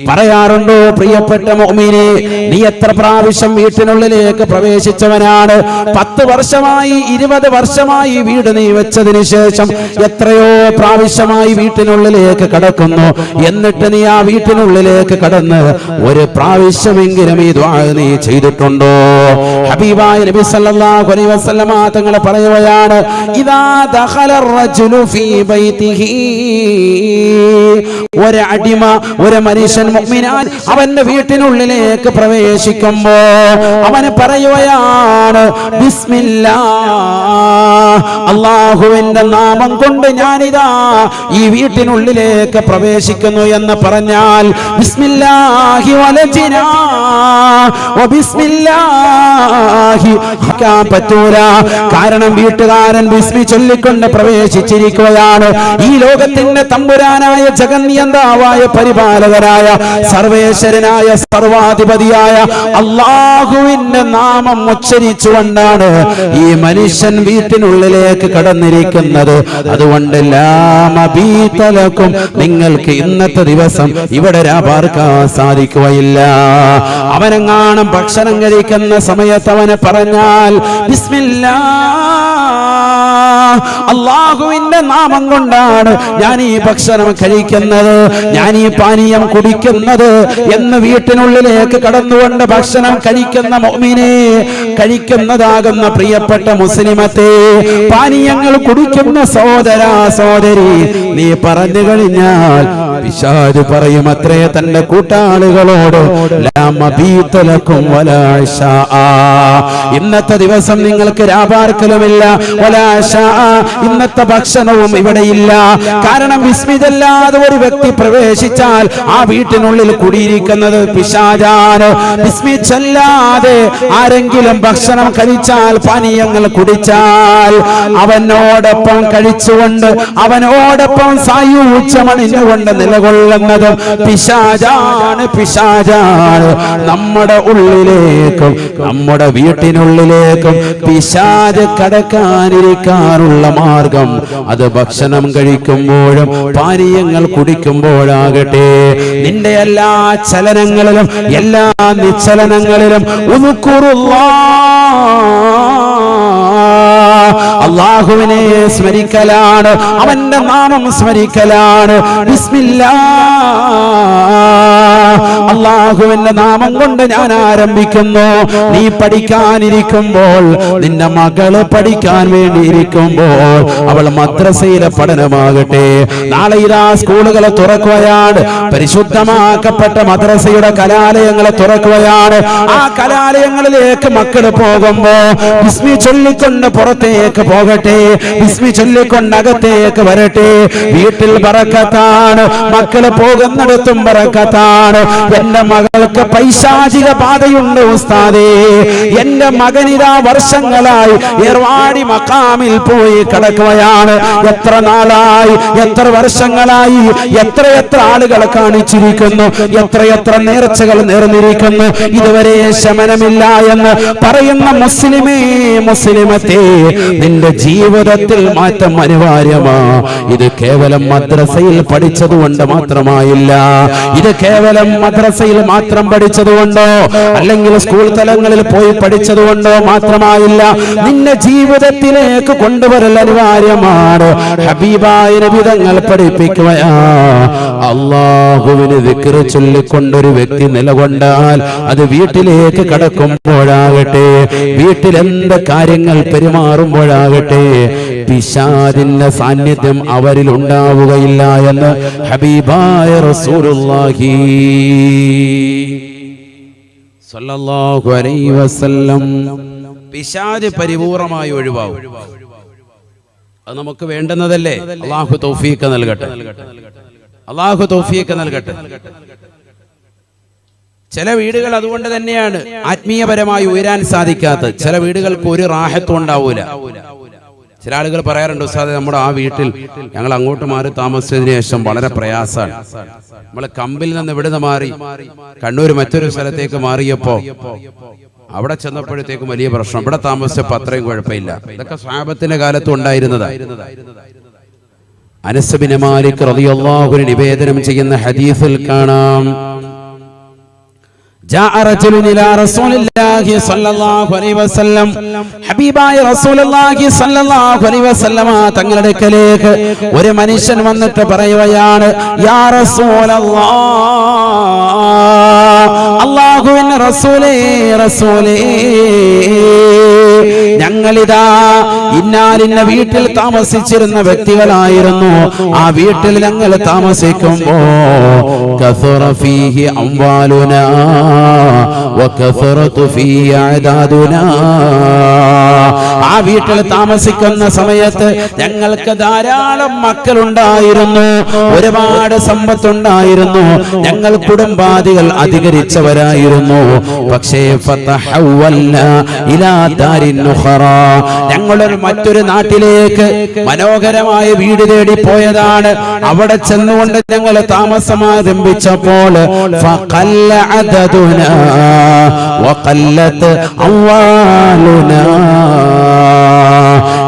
പറയാറുണ്ടോ? പ്രിയപ്പെട്ട മുഅ്മിനേ, നീ എത്ര പ്രാവശ്യം വീട്ടിനുള്ളിലേക്ക് പ്രവേശിച്ചവനാണ്? 10 വർഷമായി 20 വർഷമായി വീട് നീ വെച്ചതിന് ശേഷം എത്രയോ പ്രാവശ്യമായി വീട്ടിനുള്ളിലേക്ക് കടക്കുന്നു. എന്നിട്ട് നീ ആ വീട്ടിനുള്ളിലേക്ക് കടന്ന് ഒരു പ്രാവശ്യമെങ്കിലും ഈ ദുആ നീ ചെയ്തിട്ടുണ്ടോ? ഹബീബായ നബി സല്ലല്ലാഹു അലൈഹി വസല്ലമ തങ്ങൾ പറയുകയാണ്, ഇദാ ദഖലർ റജുലു ഫീ ബൈതിഹി, ഒരു അടിമ, ഒരു മനുഷ്യൻ മുഅ്മിനാൻ അവന്റെ വീട്ടിനുള്ളിലേക്ക് പ്രവേശിക്കുമ്പോ അവന് പറയുകയാണ്, ബിസ്മില്ലാഹ്, അല്ലാഹുവിന്റെ നാമം കൊണ്ട് ഞാനിതാ ഈ വീട്ടിനുള്ളിലേക്ക് പ്രവേശിക്കുന്നു എന്ന് പറഞ്ഞാൽ ബിസ്മില്ലാഹി വലജിനാ വബിസ്മില്ലാഹി ഹക്കാൻ പറ്റൂല. കാരണം വീട്ടുകാരൻ ബിസ്മി ചൊല്ലിക്കൊണ്ട് പ്രവേശിച്ചിരിക്കുകയാണ്. ഈ ലോകത്തിന്റെ തമ്പുരാനായ ജഗന്നിയന്താവായ പരിപാലകനായ സർവേശ്വരനായ സർവാധിപതിയായ അല്ലാഹുവിന്റെ നാമം ഉച്ചരിച്ചുകൊണ്ടാണ് ഈ മനുഷ്യൻ വീട്ടിനുള്ളിലേക്ക് കടന്നിരിക്കുന്നത്. അതുകൊണ്ട് ലാമബീതലക്കും, നിങ്ങൾക്ക് ഇന്നത്തെ ദിവസം ഇവിടെ രാപാർക്കാൻ സാധിക്കുകയില്ല. അവനെങ്ങാനും ഭക്ഷണം കഴിക്കുന്ന സമയത്ത് അവന് പറഞ്ഞാൽ ബിസ്മില്ലാഹ്, അല്ലാഹുവിന്റെ നാമം കൊണ്ടാണ് ഞാൻ ഈ ഭക്ഷണം കഴിക്കുന്നത്, ഞാൻ ഈ പാനീയം കുടിക്കുന്നത് എന്ന് വീട്ടിനുള്ളിലേക്ക് കടന്നുകൊണ്ട് ഭക്ഷണം കഴിക്കുന്ന മുഅ്മിനെ, കഴിക്കുന്നതാകുന്ന പ്രിയപ്പെട്ട മുസ്ലിമത്തെ, പാനീയങ്ങൾ കുടിക്കുന്ന സഹോദരാ സഹോദരി, നീ പറഞ്ഞു കഴിഞ്ഞാൽ പിശാച് പറയും അത്രേ തന്റെ കൂട്ടാളികളോട്, ഇന്നത്തെ ദിവസം നിങ്ങൾക്ക് രാപാർക്കലുമില്ല, ഇന്നത്തെ ഭക്ഷണവും ഇവിടെയില്ല. കാരണം വിസ്മിതല്ലാതെ ഒരു വ്യക്തി പ്രവേശിച്ചാൽ ആ വീട്ടിനുള്ളിൽ കുടിയിരിക്കുന്നത് പിശാചാണ്. വിസ്മിച്ചല്ലാതെ ആരെങ്കിലും ഭക്ഷണം കഴിച്ചാൽ, പാനീയങ്ങൾ കുടിച്ചാൽ, അവനോടൊപ്പം കഴിച്ചുകൊണ്ട് അവനോടൊപ്പം സായൂജ്യമണിഞ്ഞുകൊണ്ട് നിലകൊള്ളുന്നത് പിശാചാണ്, പിശാചാണ്. നമ്മുടെ ഉള്ളിലേക്കും നമ്മുടെ വീട്ടിനുള്ളിലേക്കും പിശാച് കടക്കാനിരിക്കാനുള്ള മാർഗം അത് ഭക്ഷണം കഴിക്കുമ്പോഴും പാനീയങ്ങൾ കുടിക്കുമ്പോഴാകട്ടെ. നിന്റെ എല്ലാ ചലനങ്ങളിലും എല്ലാ നിശ്ചലനങ്ങളിലും അല്ലാഹുവിനെ സ്മരിക്കലാണ്, അവന്റെ നാമം സ്മരിക്കലാണ്. ബിസ്മില്ലാഹ്, അല്ലാഹുവിന്റെ നാമം കൊണ്ട് ഞാൻ ആരംഭിക്കുന്നു. നീ പഠിക്കാനിരിക്കുമ്പോൾ, നിന്റെ മകള് പഠിക്കാൻ വേണ്ടി ഇരിക്കുമ്പോൾ, അവൾ മദ്രസയിലെ പഠനമാകട്ടെ, നാളെ ഇതാ സ്കൂളുകളെ തുറക്കുകയാണ്, പരിശുദ്ധമാക്കപ്പെട്ട മദ്രസയുടെ കലാലയങ്ങളെ തുറക്കുകയാണ്. ആ കലാലയങ്ങളിലേക്ക് മക്കൾ പോകുമ്പോ ബിസ്മി ചൊല്ലിക്കൊണ്ട് പുറത്തേക്ക് പോകട്ടെ, ബിസ്മി ചൊല്ലിക്കൊണ്ട് അകത്തേക്ക് വരട്ടെ. വീട്ടിൽ ബറക്കത്താണ്, മക്കള് പോകുന്നിടത്തും ബറക്കത്താണ്. എന്റെ മകൾക്ക് പൈശാചിക ബാധയുണ്ട് ഉസ്താദേ, എന്റെ മകനിതാ വർഷങ്ങളായി ഏർവാടി മഖാമിൽ പോയി കിടക്കുകയാണ്. എത്ര നാളായി, എത്ര വർഷങ്ങളായി, എത്രയെത്ര ആളുകളെ കാണിച്ചിരിക്കുന്നു, എത്രയെത്ര നേർച്ചകൾ നേർന്നിരിക്കുന്നു, ഇതുവരെ ശമനമില്ല എന്ന് പറയുന്ന മുസ്ലിമേ, മുസ്ലിമത്തെ, നിന്റെ ജീവിതത്തിൽ മാറ്റം അനിവാര്യമാ. ഇത് കേവലം മദ്രസയിൽ പഠിച്ചതുകൊണ്ട് മാത്രമായില്ല, ഇത് കേവലം മദ്രസയിൽ മാത്രം പഠിച്ചതുകൊണ്ടോ അല്ലെങ്കിൽ സ്കൂൾ തലങ്ങളിൽ പോയി പഠിച്ചതുകൊണ്ടോ മാത്രമായില്ല, നിന്നെ ജീവിതത്തിലേക്ക് കൊണ്ടുവരൽ അനിവാര്യമാണ്. ഹബീബായ നബി തങ്ങൾ പഠിപ്പിക്കുകയാ, അല്ലാഹുവിനെ ദിക്ർ ചൊല്ലിക്കൊണ്ടൊരു വ്യക്തി നിലകൊണ്ടാൽ അത് വീട്ടിലേക്ക് കടക്കുമ്പോഴാകട്ടെ, വീട്ടിൽ എന്ത് കാര്യങ്ങൾ പെരുമാറുമ്പോഴാകട്ടെ, പിശാചിന്റെ സാന്നിധ്യം അവരിൽ ഉണ്ടാവുകയില്ല എന്ന് ഹബീബായ റസൂലുള്ളാഹി സ്വല്ലല്ലാഹു അലൈഹി വസല്ലം. പിശാച് പരിപൂർണമായി ഒഴിവാകും. അത് നമുക്ക് വേണ്ടുന്നതല്ലേ? അല്ലാഹു തൗഫീഖ് നൽകട്ടെ, അല്ലാഹു തൗഫീഖ് നൽകട്ടെ. ചില വീടുകൾ അതുകൊണ്ട് തന്നെയാണ് ആത്മീയപരമായി ഉയരാൻ സാധിക്കാത്തത്. ചില വീടുകൾക്ക് ഒരു റാഹത്തും ഉണ്ടാവൂല. ചില ആളുകൾ പറയാറുണ്ട്, ഉസ്താദേ നമ്മുടെ ആ വീട്ടിൽ ഞങ്ങൾ അങ്ങോട്ട് മാറി താമസിച്ചതിന് ശേഷം വളരെ പ്രയാസമാണ്. നമ്മള് കമ്പിൽ നിന്ന് ഇവിടുന്ന് മാറി കണ്ണൂർ മറ്റൊരു സ്ഥലത്തേക്ക് മാറിയപ്പോ അവിടെ ചെന്നപ്പോഴത്തേക്കും വലിയ പ്രശ്നം, ഇവിടെ താമസിച്ചപ്പോ അത്രയും കുഴപ്പമില്ല. ഇതൊക്കെ സ്വഹാബത്തിന്റെ കാലത്ത് ഉണ്ടായിരുന്നതാണ്. അനസ് ബിൻ മാലിക് റളിയല്ലാഹു അൻഹു നിവേദനം ചെയ്യുന്ന ഹദീസിൽ കാണാം, ജാഅ റജുലുൻ ഇലാ റസൂലില്ലാഹി സ്വല്ലല്ലാഹു അലൈഹി വസല്ലം, ഹബീബായ റസൂലുള്ളാഹി സ്വല്ലല്ലാഹു അലൈഹി വസല്ലമ തങ്ങളുടെ അടുക്കലേക്ക് ഒരു മനുഷ്യൻ വന്നിട്ട് പറയുകയാണ്, യാ റസൂലല്ലാഹ്, അല്ലാഹുവിന്റെ റസൂലേ, റസൂലേ, ഞങ്ങളിതാ ഇന്നാലിന്ന വീട്ടിൽ താമസിച്ചിരുന്ന വ്യക്തികളായിരുന്നു. ആ വീട്ടിൽ ഞങ്ങൾ താമസിക്കുമ്പോ കസറ ഫീഹി അംവാലുനാ വകസറതു ഫീഹി അദാദുനാ, ആ വീട്ടിൽ താമസിക്കുന്ന സമയത്ത് ഞങ്ങൾക്ക് ധാരാളം മക്കളുണ്ടായിരുന്നു, ഒരുപാട് സമ്പത്തുണ്ടായിരുന്നു, ഞങ്ങൾ കുടുംബാദികൾ അധികരിച്ചവരായിരുന്നു. പക്ഷേ ഫതഹവൽനാ ഇലാ ദാരിൻ ഉഖറാ, ഞങ്ങളൊരു മറ്റൊരു നാട്ടിലേക്ക് മനോഹരമായ വീട് തേടി പോയതാണ്. അവിടെ ചെന്നുകൊണ്ട് ഞങ്ങൾ താമസം ആരംഭിച്ചപ്പോൾ ഫഖല്ല അദദുനാ വഖല്ലത് അംവാലുനാ,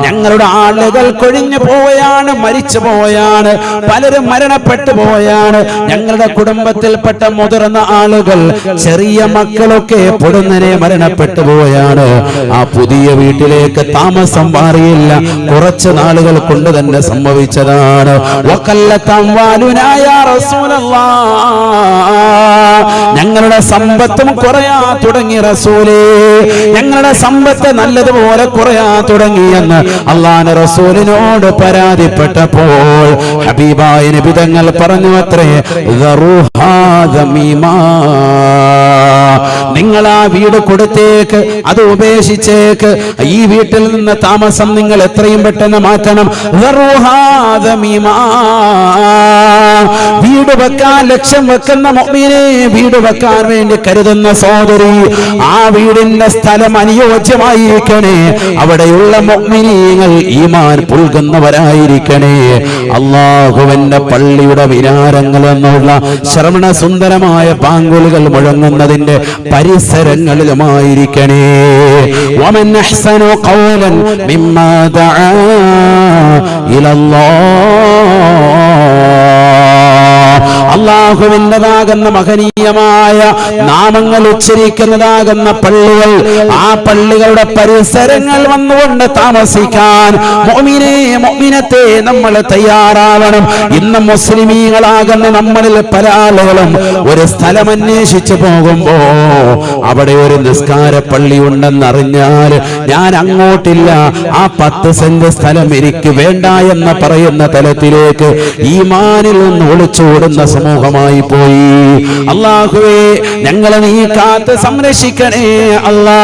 ഞങ്ങളുടെ ആളുകൾ കൊഴിഞ്ഞു പോവുകയാണ്, മരിച്ചു പോവുകയാണ്, പലരും മരണപ്പെട്ടു പോവുകയാണ്. ഞങ്ങളുടെ കുടുംബത്തിൽപ്പെട്ട മുതിർന്ന ആളുകൾ, ചെറിയ മക്കളൊക്കെ പൊടുന്നനെ മരണപ്പെട്ടു പോവുകയാണ്. ആ പുതിയ വീട്ടിലേക്ക് താമസം മാറിയില്ല, കുറച്ച് നാളുകൾ കൊണ്ട് തന്നെ സംഭവിച്ചതാണ്. ഞങ്ങളുടെ സമ്പത്തും കുറയാ തുടങ്ങി റസൂലേ, ഞങ്ങളുടെ സമ്പത്ത് നല്ലതുപോലെ കുറയാ തുടങ്ങിയെന്ന് അല്ലാഹുവിന്റെ റസൂലിനോട് പരാതിപ്പെട്ടപ്പോൾ ഹബീബായ നബി തങ്ങൾ പറഞ്ഞു അത്രേ, നിങ്ങൾ ആ വീട് കൊടുത്തേക്ക്, അത് ഉപേക്ഷിച്ചേക്ക്, ഈ വീട്ടിൽ നിന്ന് താമസം നിങ്ങൾ എത്രയും പെട്ടെന്ന് മാറ്റണം. വീട് വെക്കാൻ ലക്ഷ്യം വെക്കുന്ന മുഅ്മിനെ, വീട് വെക്കാൻ വേണ്ടി കരുതുന്ന സഹോദരി, ആ വീടിന്റെ സ്ഥലം അനുയോജ്യമായിരിക്കണേ, അവിടെയുള്ള മുഅ്മിനീങ്ങൾ ഈമാൻ പുൽകുന്നവരായിരിക്കണേ. അല്ലാഹുവിന്റെ പള്ളിയുടെ വിനാരങ്ങൾ എന്നുള്ള ശ്രവണ സുന്ദരമായ പാങ്കുലുകൾ മുഴങ്ങുന്നതിന്റെ പരിസരങ്ങളിലുമായിരിക്കണേ. വമൻ അഹ്സനു ഖൗലൻ മിമ്മാ ദഅാ ഇലല്ലാഹ്, അല്ലാഹുവിൻ്റെതാകുന്ന മഹനീയമായ നാമങ്ങൾ ഉച്ചരിക്കുന്നതാകുന്ന പള്ളികൾ, ആ പള്ളികളുടെ പരിസരങ്ങൾ വന്നുകൊണ്ട് താമസിക്കാൻ മുഅ്മിനേ, മുഅ്മിനത്തെ നമ്മൾ തയ്യാറാവണം. ഇന്ന് മുസ്ലിമീങ്ങളാകുന്ന നമ്മളിൽ പല ആളുകളും ഒരു സ്ഥലം അന്വേഷിച്ചു പോകുമ്പോ അവിടെ ഒരു നിസ്കാര പള്ളി ഉണ്ടെന്നറിഞ്ഞാൽ ഞാൻ അങ്ങോട്ടില്ല, ആ 10 സെന്റ് സ്ഥലം എനിക്ക് വേണ്ട എന്ന് പറയുന്ന തലത്തിലേക്ക് ഈമാനിൽ നിന്ന് ഒളിച്ചോടുന്ന സമൂഹമായി പോയി. അല്ലാഹുവേ, ഞങ്ങളെ നീ കാത്ത് സംരക്ഷിക്കണേ അല്ലാ.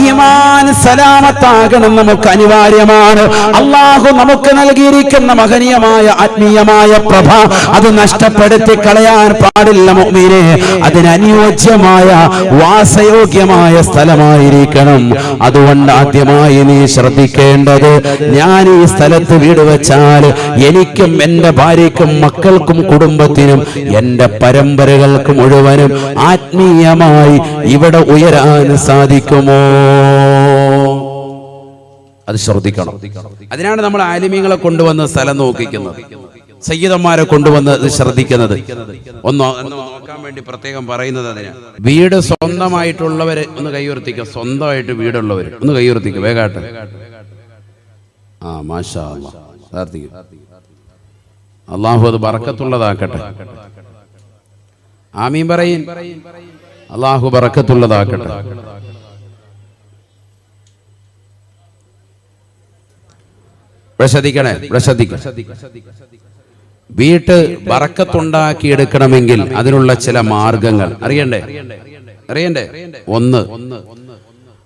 ഈമാൻ സലാമത്താകണം നമുക്ക് അനിവാര്യമാണ്. അല്ലാഹു നമുക്ക് നൽകിയിരിക്കുന്ന മഹനീയമായ ആത്മീയമായ പ്രഭ അത് നഷ്ടപ്പെടുത്തി കളയാൻ പാടില്ല മുഅ്മിനേ. അതിനനുയോജ്യമായ വാസയോഗ്യമായ സ്ഥലമായിരിക്കണം. അതുകൊണ്ട് ആദ്യമായി നീ ശ്രദ്ധിക്കേണ്ടത്, ഞാൻ ഈ സ്ഥലത്ത് വീട് വെച്ചാൽ എനിക്കും എൻ്റെ ഭാര്യയ്ക്കും മക്കൾക്കും കുടുംബത്തിനും എൻ്റെ പരമ്പരകൾക്ക് മുഴുവനും ആത്മീയമായി ഇവിടെ ഉയരാൻ സാധിക്കുമോ? അത് ശ്രദ്ധിക്കണം. അതിനാണ് നമ്മൾ ആലിമീങ്ങളെ കൊണ്ടുവന്ന് സ്ഥലം നോക്കിക്കുന്നത്. സയ്യിദന്മാരെ കൊണ്ടുവന്ന് ഇത് ശ്രദ്ധിക്കുന്നത്. ഒന്ന് നോക്കാൻ വേണ്ടി പ്രത്യേകം പറയുന്നത് അതിന്. വീട് സ്വന്തമായിട്ടുള്ളവര് ഒന്ന് കൈയുയർത്തിക്കുക. സ്വന്തമായിട്ട് വീടുള്ളവര് ഒന്ന് കൈയുയർത്തിക്കുക. വേഗാട്ടെ. മാഷാ അല്ലാഹ്. പ്രാർത്ഥിക്കുക. അള്ളാഹു അത് ബറക്കത്തുള്ളതാക്കട്ടെ. ആമീൻ പറയിൻ. അള്ളാഹു ബറക്കത്തുള്ളതാക്കട്ടെ. ശ്രദ്ധിക്കണേ, വീട്ട് ബറക്കത്തുണ്ടാക്കിയെടുക്കണമെങ്കിൽ അതിനുള്ള ചില മാർഗങ്ങൾ അറിയണ്ടേ? ഒന്ന്,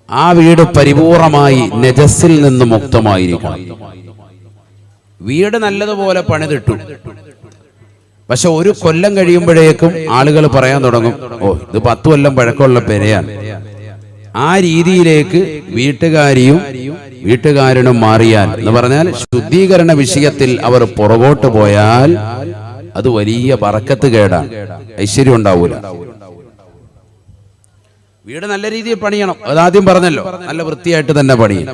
ആ വീട് പരിപൂർണമായി നജസ്സിൽ നിന്ന് മുക്തമായിരിക്കണം. വീട് നല്ലതുപോലെ പണിതിട്ടു, പക്ഷെ ഒരു കൊല്ലം കഴിയുമ്പോഴേക്കും ആളുകൾ പറയാൻ തുടങ്ങും, ഇത് 10 കൊല്ലം പഴക്കമുള്ള പെരയാണ്. ആ രീതിയിലേക്ക് വീട്ടുകാരനും മാറിയാൽ എന്ന് പറഞ്ഞാൽ ശുദ്ധീകരണ വിഷയത്തിൽ അവർ പുറകോട്ട് പോയാൽ അത് വലിയ ബറക്കത്ത് കേടാണ്, ഐശ്വര്യം ഉണ്ടാവൂല. വീട് നല്ല രീതിയിൽ പണിയണം, അതാദ്യം പറഞ്ഞല്ലോ. നല്ല വൃത്തിയായിട്ട് തന്നെ പണിയും.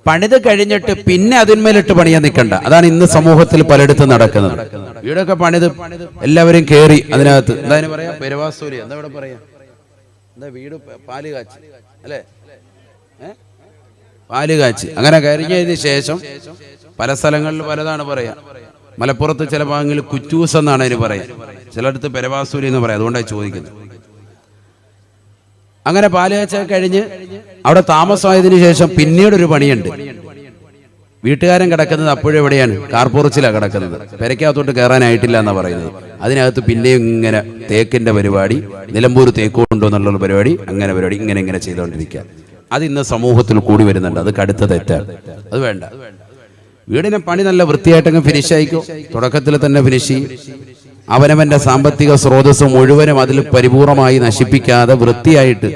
പണിത് കഴിഞ്ഞിട്ട് പിന്നെ അതിന്മേലിട്ട് പണിയാൻ നിൽക്കണ്ട. അതാണ് ഇന്ന് സമൂഹത്തിൽ പലയിടത്തും നടക്കുന്നത്. വീടൊക്കെ പണിത് എല്ലാവരും കേറി അതിനകത്ത് എന്താ പറയാ, പെരവാസൂരി എന്താ ഇവിടെ പറയാ, എന്താ വീട് പാല് കാച്ചി അല്ലേ, പാല് കാച്ചി അങ്ങനെ കഴിഞ്ഞതിന് ശേഷം പല സ്ഥലങ്ങളിൽ പലതാണ് പറയാ. മലപ്പുറത്ത് ചില ഭാഗങ്ങളിൽ കുറ്റൂസ് എന്നാണ് അതിന് പറയാ, ചിലടത്ത് പെരവാസൂരി എന്ന് പറയാം. അതുകൊണ്ടാണ് ചോദിക്കുന്നത്. അങ്ങനെ പാല് കാച്ച കഴിഞ്ഞ് അവിടെ താമസമായതിനു ശേഷം പിന്നീടൊരു പണിയുണ്ട്. വീട്ടുകാരൻ കിടക്കുന്നത് അപ്പോഴും എവിടെയാണ്, കാർപോറച്ചിലാണ് കിടക്കുന്നത്. പെരയ്ക്കകത്തോട്ട് കയറാനായിട്ടില്ല എന്നാ പറയുന്നത്. അതിനകത്ത് പിന്നെയും ഇങ്ങനെ തേക്കിന്റെ പരിപാടി, നിലമ്പൂർ തേക്ക് കൊണ്ടോ എന്നുള്ള പരിപാടി, അങ്ങനെ പരിപാടി ഇങ്ങനെ ചെയ്തുകൊണ്ടിരിക്കുക. അത് ഇന്ന് സമൂഹത്തിൽ കൂടി വരുന്നുണ്ട്. അത് കടുത്ത തെറ്റാണ്, അത് വേണ്ട. വീടിനെ പണി നല്ല വൃത്തിയായിട്ടങ്ങ് ഫിനിഷ് ആയിക്കോ, തുടക്കത്തിൽ തന്നെ ഫിനിഷ് ചെയ്യും. അവനവന്റെ സാമ്പത്തിക സ്രോതസ് മുഴുവനും അതിൽ പരിപൂർണമായി നശിപ്പിക്കാതെ വൃത്തിയായിട്ട്.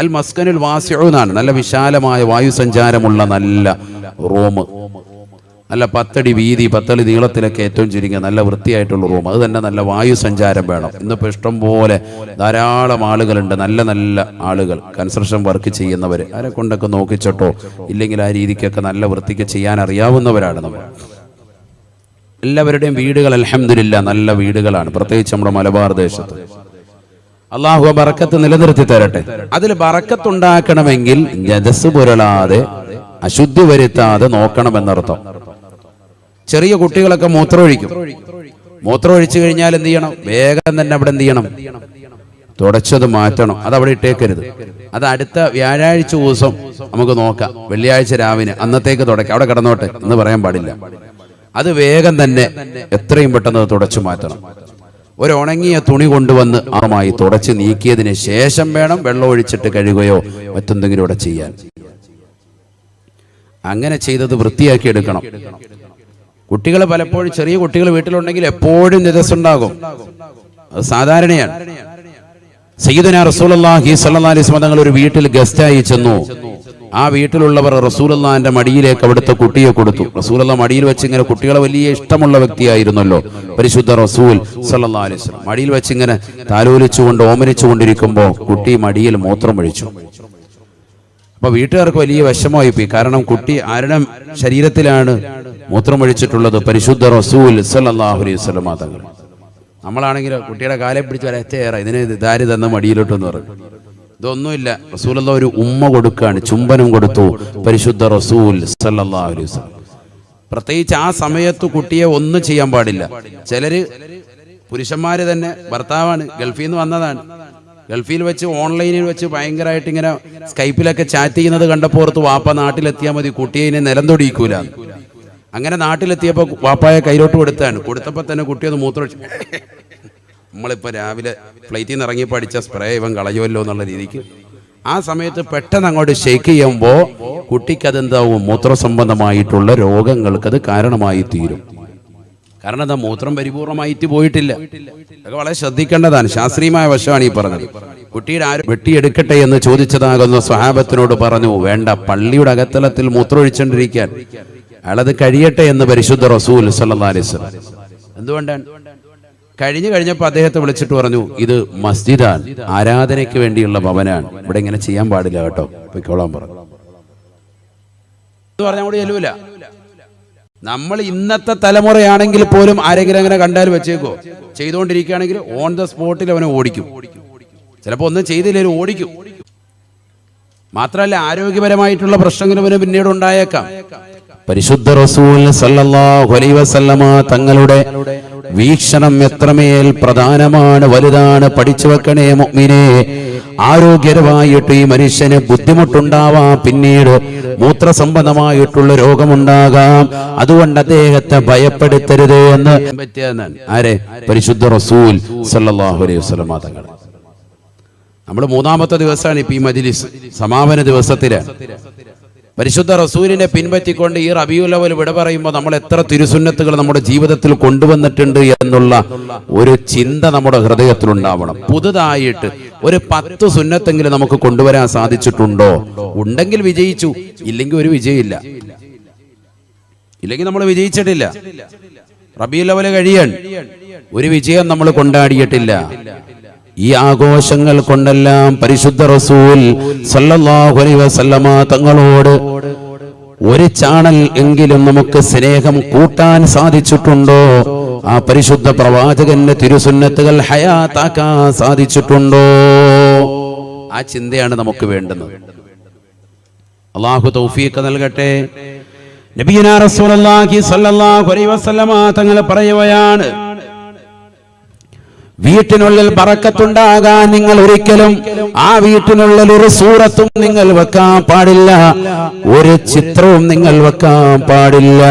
അൽ മസ്കനുൽ വാസിഉ എന്നാണ്, നല്ല വിശാലമായ വായുസഞ്ചാരമുള്ള നല്ല റൂം, നല്ല 10 അടി വീതി 10 അടി നീളത്തിലൊക്കെ ഏറ്റവും ചുരുങ്ങിയ നല്ല വൃത്തിയായിട്ടുള്ള റൂം. അത് തന്നെ നല്ല വായുസഞ്ചാരം വേണം. ഇന്നിപ്പോൾ ഇഷ്ടം പോലെ ധാരാളം ആളുകളുണ്ട്, നല്ല നല്ല ആളുകൾ, കൺസ്ട്രക്ഷൻ വർക്ക് ചെയ്യുന്നവർ. അവരെ കൊണ്ടൊക്കെ നോക്കിച്ചിട്ടോ ഇല്ലെങ്കിൽ ആ രീതിക്കൊക്കെ നല്ല വൃത്തിക്ക് ചെയ്യാൻ അറിയാവുന്നവരാണ് നമ്മൾ. എല്ലാവരുടെയും വീടുകൾ അൽഹംദുലില്ലാ നല്ല വീടുകളാണ്, പ്രത്യേകിച്ച് നമ്മുടെ മലബാർ ദേശത്ത്. അള്ളാഹു ബറക്കത്ത് നിലനിർത്തി തരട്ടെ. അതിൽ ബറക്കത്തുണ്ടാക്കണമെങ്കിൽ നജസ് പുരളാതെ അശുദ്ധി വരുത്താതെ നോക്കണമെന്നർത്ഥം. ചെറിയ കുട്ടികളൊക്കെ മൂത്രമൊഴിക്കും. മൂത്രമൊഴിച്ചു കഴിഞ്ഞാൽ എന്ത് ചെയ്യണം? വേഗം തന്നെ അവിടെ എന്ത് ചെയ്യണം? തുടച്ചത് മാറ്റണം. അത് അവിടെ ഇട്ടേക്കരുത്. അത് അടുത്ത വ്യാഴാഴ്ച ദിവസം നമുക്ക് നോക്കാം. വെള്ളിയാഴ്ച രാവിലെ അന്നത്തേക്ക് തുടക്കാം, അവിടെ കിടന്നോട്ടെ എന്ന് പറയാൻ പാടില്ല. അത് വേഗം തന്നെ എത്രയും പെട്ടെന്ന് തുടച്ചു മാറ്റണം. ഒരു ഉണങ്ങിയ തുണി കൊണ്ടുവന്ന് ആമായി തുടച്ച് നീക്കിയതിന് ശേഷം വേണം വെള്ളം ഒഴിച്ചിട്ട് കഴുകുകയോ മറ്റെന്തെങ്കിലും ഇവിടെ ചെയ്യാൻ. അങ്ങനെ ചെയ്തത് വൃത്തിയാക്കി എടുക്കണം. കുട്ടികൾ പലപ്പോഴും, ചെറിയ കുട്ടികൾ വീട്ടിലുണ്ടെങ്കിൽ എപ്പോഴും നിജസുണ്ടാകും, അത് സാധാരണയാണ്. സയ്യിദുനാ റസൂലുള്ളാഹി സ്വല്ലല്ലാഹി അലൈഹി വസല്ലം തങ്ങൾ ഒരു വീട്ടിൽ ഗസ്റ്റായി ചെന്നു. ആ വീട്ടിലുള്ളവർ റസൂലുള്ളാഹിന്റെ മടിയിലേക്ക് അവിടുത്തെ കുട്ടിയെ കൊടുത്തു. റസൂലുള്ളാഹി മടിയിൽ വെച്ച് ഇങ്ങനെ, കുട്ടികളെ വലിയ ഇഷ്ടമുള്ള വ്യക്തിയായിരുന്നല്ലോ പരിശുദ്ധ റസൂൽ സ്വല്ലല്ലാഹി അലൈഹി വസല്ലം. മടിയിൽ വെച്ച് ഇങ്ങനെ താലോലിച്ചുകൊണ്ട് ഓമനിച്ചുകൊണ്ടിരിക്കുമ്പോൾ കുട്ടി മടിയിൽ മൂത്രം ഒഴിച്ചു. അപ്പൊ വീട്ടുകാർക്ക് വലിയ വിഷമമായി പോയി. കാരണം കുട്ടി ആരുടെ ശരീരത്തിലാണ് മൂത്രമൊഴിച്ചിട്ടുള്ളത്? പരിശുദ്ധ റസൂൽ സ്വല്ലല്ലാഹു അലൈഹി വസല്ലം തങ്ങൾ. നമ്മളാണെങ്കിൽ കുട്ടിയുടെ കാലെ പിടിച്ച് വരച്ചേറെ ഇതിന് ദാരി തന്ന മടിയിലോട്ടെന്ന് പറഞ്ഞു. ഇതൊന്നുമില്ല, റസൂലുള്ളാഹി ഒരു ഉമ്മ കൊടുക്കുകയാണ്, ചുംബനം കൊടുത്തു പരിശുദ്ധ റസൂൽ സ്വല്ലല്ലാഹു അലൈഹി വസല്ലം. പ്രത്യേകിച്ച് ആ സമയത്ത് കുട്ടിയെ ഒന്നും ചെയ്യാൻ പാടില്ല. ചിലര് പുരുഷന്മാര് തന്നെ, ഭർത്താവാണ്, ഗൾഫിൽ നിന്ന് വന്നതാണ്, ഗൾഫിൽ വെച്ച് ഓൺലൈനിൽ വെച്ച് ഭയങ്കരമായിട്ട് ഇങ്ങനെ സ്കൈപ്പിലൊക്കെ ചാറ്റ് ചെയ്യുന്നത് കണ്ടപ്പോൾ ഓർത്ത് വാപ്പ നാട്ടിലെത്തിയാൽ മതി, കുട്ടിയെ ഇനി നിലം തൊടിയിക്കൂല. അങ്ങനെ നാട്ടിലെത്തിയപ്പോൾ വാപ്പായെ കയ്യിലോട്ട് കൊടുത്താണ്. കൊടുത്തപ്പോൾ തന്നെ കുട്ടി ഒന്ന് മൂത്രമൊഴിച്ചു. നമ്മളിപ്പോൾ രാവിലെ ഫ്ലൈറ്റിൽ നിന്ന് ഇറങ്ങിയപ്പോൾ അടിച്ച സ്പ്രേ ഇവൻ കളയുമല്ലോ എന്നുള്ള രീതിക്ക് ആ സമയത്ത് പെട്ടെന്ന് അങ്ങോട്ട് ഷെയ്ക്ക് ചെയ്യുമ്പോൾ കുട്ടിക്ക് അതെന്താവും? മൂത്രസംബന്ധമായിട്ടുള്ള രോഗങ്ങൾക്കത് കാരണമായി തീരും. കാരണം എന്താ? മൂത്രം പരിപൂർണമായിട്ട് പോയിട്ടില്ല. അതൊക്കെ വളരെ ശ്രദ്ധിക്കേണ്ടതാണ്. ശാസ്ത്രീയമായ വശമാണ് ഈ പറഞ്ഞത്. കുട്ടിയുടെ ആരും വെട്ടിയെടുക്കട്ടെ എന്ന് ചോദിച്ചതാകുന്ന സ്വഹാബത്തിനോട് പറഞ്ഞു, വേണ്ട, പള്ളിയുടെ അകത്തളത്തിൽ മൂത്രമൊഴിച്ചുകൊണ്ടിരിക്കാൻ അയാളത് കഴിയട്ടെ എന്ന് പരിശുദ്ധ റസൂൽ സ്വല്ലല്ലാഹി അലൈഹി വസല്ലം. എന്തുകൊണ്ടാണ്? കഴിഞ്ഞപ്പോൾ അദ്ദേഹത്തെ വിളിച്ചിട്ട് പറഞ്ഞു, ഇത് മസ്ജിദാണ്, ആരാധനയ്ക്ക് വേണ്ടിയുള്ള ഭവനാണ്, ഇവിടെ ഇങ്ങനെ ചെയ്യാൻ പാടില്ല കേട്ടോ, പൊയ്ക്കോളാൻ പറഞ്ഞു. പറഞ്ഞാൽ കൂടി ചെല്ലൂല. നമ്മൾ ഇന്നത്തെ തലമുറയാണെങ്കിൽ പോലും ആരെങ്കിലും അങ്ങനെ കണ്ടാൽ വെച്ചേക്കോ, ചെയ്തുകൊണ്ടിരിക്കുകയാണെങ്കിൽ ഓൺ ദ സ്പോട്ടിൽ അവനെ ഓടിക്കും. ചിലപ്പോൾ ഒന്നും ചെയ്തില്ലേലും ഓടിക്കും. മാത്രമല്ല ആരോഗ്യപരമായിട്ടുള്ള പ്രശ്നങ്ങൾ ഇവന് പിന്നീട് ഉണ്ടായേക്കാം. പരിശുദ്ധ റസൂൽ സല്ലല്ലാഹു അലൈഹി വസല്ലമ തങ്ങളുടെ വീക്ഷണം എത്രമേൽ പ്രധാനമാണ്, വലുതാണ്. പഠിച്ചു വെക്കണേ മുഅ്മിനേ. ആരോഗ്യപരമായിട്ട് ഈ മനുഷ്യന് ബുദ്ധിമുട്ടുണ്ടാവാം, പിന്നീട് മൂത്രസംബന്ധമായിട്ടുള്ള രോഗമുണ്ടാകാം. അതുകൊണ്ട് അദ്ദേഹത്തെ ഭയപ്പെടുത്തരുത് എന്ന് പറ്റിയെന്നാണ് ആരെ? പരിശുദ്ധ റസൂൽ സല്ലല്ലാഹു അലൈഹി വസല്ലമ തങ്ങൾ. നമ്മൾ മൂന്നാമത്തെ ദിവസമാണ് ഇപ്പൊ ഈ മജ്‌ലിസ്, സമാപന ദിവസത്തില് പരിശുദ്ധ റസൂലിനെ പിൻപറ്റിക്കൊണ്ട് ഈ റബീഉൽ അവ്വൽ വിട പറയുമ്പോൾ നമ്മൾ എത്ര തിരുസുന്നത്തുകൾ നമ്മുടെ ജീവിതത്തിൽ കൊണ്ടുവന്നിട്ടുണ്ട് എന്നുള്ള ഒരു ചിന്ത നമ്മുടെ ഹൃദയത്തിലുണ്ടാവണം. പുതുതായിട്ട് ഒരു 10 സുന്നത്തെങ്കിലും നമുക്ക് കൊണ്ടുവരാൻ സാധിച്ചിട്ടുണ്ടോ? ഉണ്ടെങ്കിൽ വിജയിച്ചു, ഇല്ലെങ്കിൽ ഒരു വിജയമില്ല. ഇല്ലെങ്കിൽ നമ്മൾ വിജയിച്ചിട്ടില്ല. റബീഉൽ അവ്വൽ കഴിയാൻ ഒരു വിജയം നമ്മൾ കൊണ്ടാടിയിട്ടില്ല. ഈ ആഘോഷങ്ങൾ കൊണ്ടെല്ലാം പരിശുദ്ധ റസൂൽ സല്ലല്ലാഹു അലൈഹി വസല്ലമ തങ്ങളോട് ഒരു ചാണൽ എങ്കിലും നമുക്ക് സ്നേഹം കൂട്ടാൻ സാധിച്ചിട്ടുണ്ടോ? ആ പരിശുദ്ധ പ്രവാചകന്റെ തിരുസുന്നത്തുകൾ ഹയാത്താക്കാൻ സാധിച്ചിട്ടുണ്ടോ? ആ ചിന്തയാണ് നമുക്ക് വേണ്ടുന്നത്. അല്ലാഹു തൗഫീഖ് നൽകട്ടെ. നബിയുനാ റസൂലുള്ളാഹി സ്വല്ലല്ലാഹു അലൈഹി വസല്ലമ തങ്ങൾ പറയുകയാണ്, വീട്ടിനുള്ളിൽ ബറക്കത്തുണ്ടാകാൻ നിങ്ങൾ ഒരിക്കലും ആ വീട്ടിനുള്ളിൽ ഒരു സൂറത്തും നിങ്ങൾ വെക്കാൻ പാടില്ല, ഒരു ചിത്രവും നിങ്ങൾ വെക്കാൻ പാടില്ല.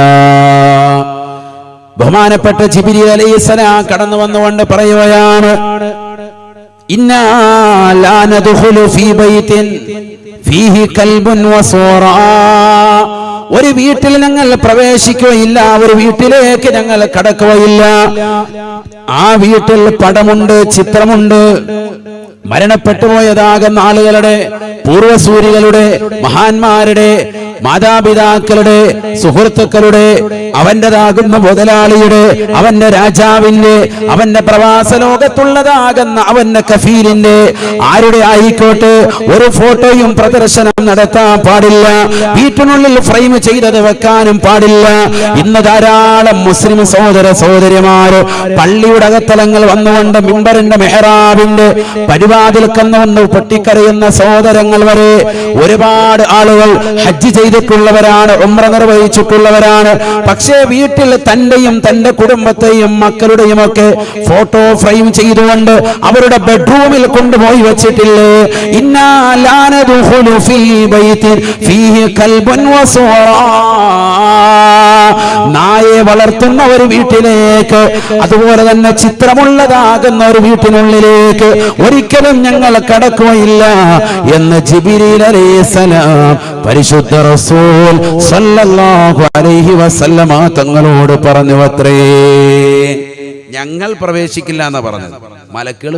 ബഹുമാനപ്പെട്ട ജിബ്രീൽ അലൈഹിസ്സലാം കടന്നു വന്നുകൊണ്ട് പറയുകയാണ്, ഇന്നാ ലാ നദ്ഖുലു ഫീ ബൈത്തിൻ ഫീഹി കൽബുൻ വസൂറാ. ഒരു വീട്ടിൽ ഞങ്ങൾ പ്രവേശിക്കുകയില്ല, ഒരു വീട്ടിലേക്ക് ഞങ്ങൾ കടക്കുകയില്ല. ആ വീട്ടിൽ പടമുണ്ട്, ചിത്രമുണ്ട്. മരണപ്പെട്ടു പോയതാകുന്ന ആളുകളുടെ, പൂർവസൂരികളുടെ, മഹാന്മാരുടെ, മാതാപിതാക്കളുടെ, സുഹൃത്തുക്കളുടെ, അവന്റേതാകുന്ന മുതലാളിയുടെ, അവന്റെ രാജാവിന്റെ, അവന്റെ പ്രവാസ ലോകത്തുള്ളതാകുന്ന അവന്റെ കഫീലിന്റെ, ആരുടെ ആയിക്കോട്ടെ, ഒരു ഫോട്ടോയും പ്രദർശനം നടത്താൻ പാടില്ല. വീട്ടിനുള്ളിൽ ഫ്രെയിം ചെയ്തത് വെക്കാനും പാടില്ല. ഇന്ന് ധാരാളം മുസ്ലിം സഹോദര സഹോദരിമാര് പള്ളിയുടെ അകത്തലങ്ങൾ വന്നുകൊണ്ട് മിമ്പറിന്റെ മെഹ്റാബിന്റെ പരിപാടിയിൽ കന്നുകൊണ്ട് പൊട്ടിക്കരയുന്ന സഹോദരങ്ങൾ വരെ ഒരുപാട് ആളുകൾ ഹജ്ജ് ചെയ്തിട്ടുള്ളവരാണ്, ഉംറ നിർവഹിച്ചിട്ടുള്ളവരാണ്. പക്ഷേ വീട്ടിൽ തന്റെയും തന്റെ കുടുംബത്തെയും മക്കളുടെയും ഒക്കെ ഫോട്ടോ ഫ്രെയിം ചെയ്തുകൊണ്ട് അവരുടെ ബെഡ്റൂമിൽ കൊണ്ടുപോയി വെച്ചിട്ടില്ലേ? ഇന്നാ ലാ നദ്ഖുലു ഫീ ബൈത്തിൻ ഫീഹി കൽബുൻ വസൂറാ. നായെ വളർത്തുന്ന ഒരു വീട്ടിലേക്ക്, അതുപോലെ തന്നെ ചിത്രമുള്ളതാകുന്ന ഒരു വീട്ടിനുള്ളിലേക്ക് ഒരിക്കലും ഞങ്ങൾ കടക്കുകയില്ല എന്ന് ജിബ്രീൽ അലൈഹിസ്സലാം പരിശുദ്ധ റസൂൽ സല്ലല്ലാഹു അലൈഹി വസല്ലമ തങ്ങളോട് പറഞ്ഞു അത്രേ. ഞങ്ങൾ പ്രവേശിക്കില്ല എന്നാ പറഞ്ഞത്. മലക്കുകൾ